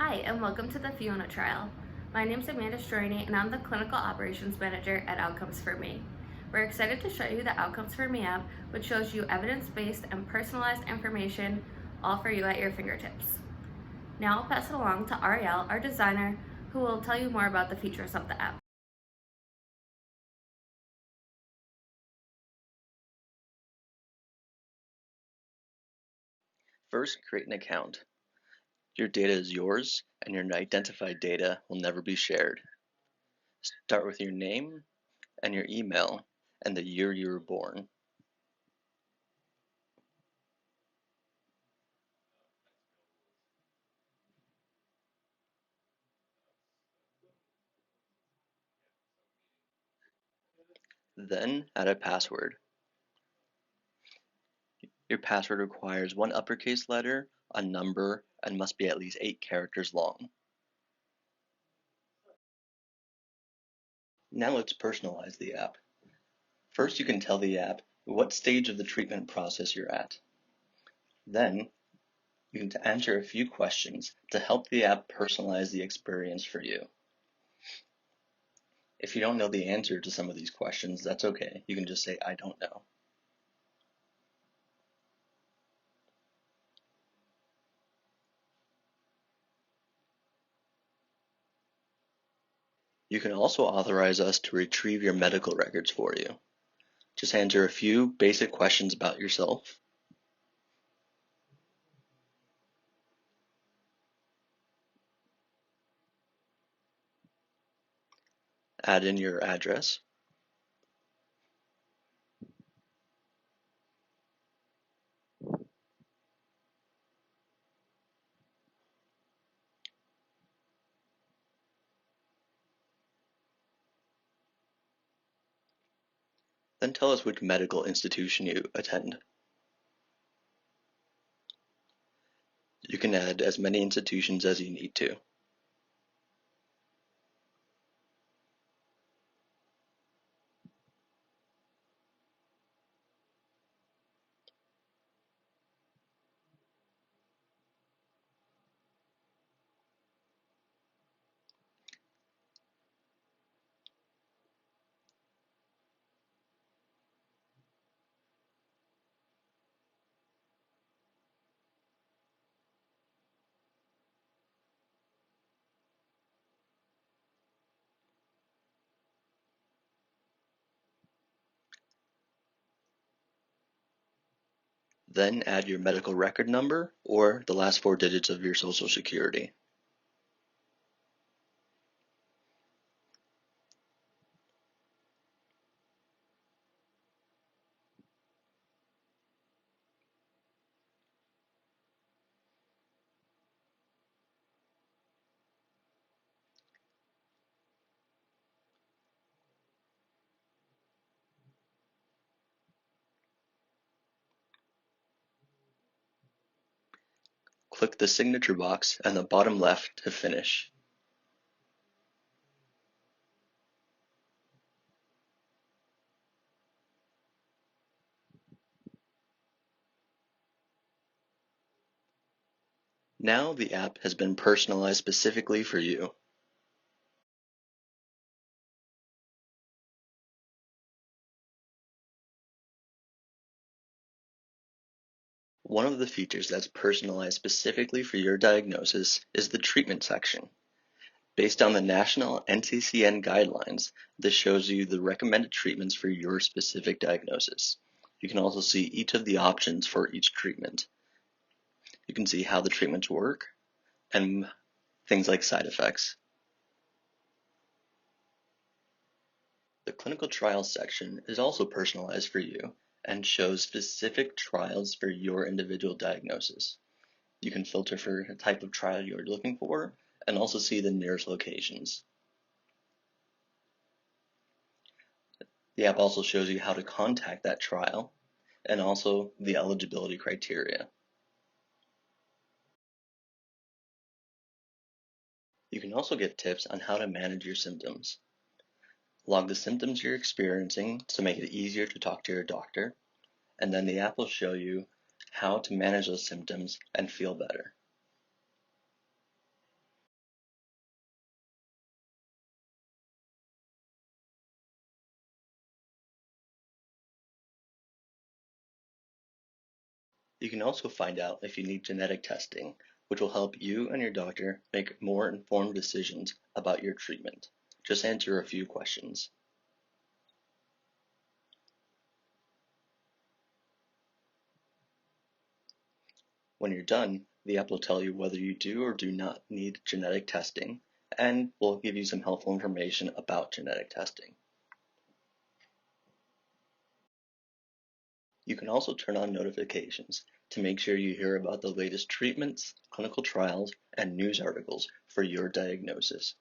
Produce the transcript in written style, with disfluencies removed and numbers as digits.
Hi, and welcome to the Fiona trial. My name is Amanda Stroini, and I'm the Clinical Operations Manager at Outcomes for Me. We're excited to show you the Outcomes for Me app, which shows you evidence-based and personalized information, all for you at your fingertips. Now I'll pass it along to Ariel, our designer, who will tell you more about the features of the app. First, create an account. Your data is yours, and your identified data will never be shared. Start with your name and your email and the year you were born. Then add a password. Your password requires one uppercase letter, a number, and must be at least 8 characters long. Now let's personalize the app. First, you can tell the app what stage of the treatment process you're at. Then, you can answer a few questions to help the app personalize the experience for you. If you don't know the answer to some of these questions, that's okay. You can just say, I don't know. You can also authorize us to retrieve your medical records for you. Just answer a few basic questions about yourself. Add in your address. Then tell us which medical institution you attend. You can add as many institutions as you need to. Then add your medical record number or the last 4 digits of your social security. Click the signature box on the bottom left to finish. Now the app has been personalized specifically for you. One of the features that's personalized specifically for your diagnosis is the treatment section. Based on the national NCCN guidelines, this shows you the recommended treatments for your specific diagnosis. You can also see each of the options for each treatment. You can see how the treatments work and things like side effects. The clinical trials section is also personalized for you and shows specific trials for your individual diagnosis. You can filter for the type of trial you're looking for and also see the nearest locations. The app also shows you how to contact that trial and also the eligibility criteria. You can also get tips on how to manage your symptoms. Log the symptoms you're experiencing to make it easier to talk to your doctor, and then the app will show you how to manage those symptoms and feel better. You can also find out if you need genetic testing, which will help you and your doctor make more informed decisions about your treatment. Just answer a few questions. When you're done, the app will tell you whether you do or do not need genetic testing, and will give you some helpful information about genetic testing. You can also turn on notifications to make sure you hear about the latest treatments, clinical trials, and news articles for your diagnosis.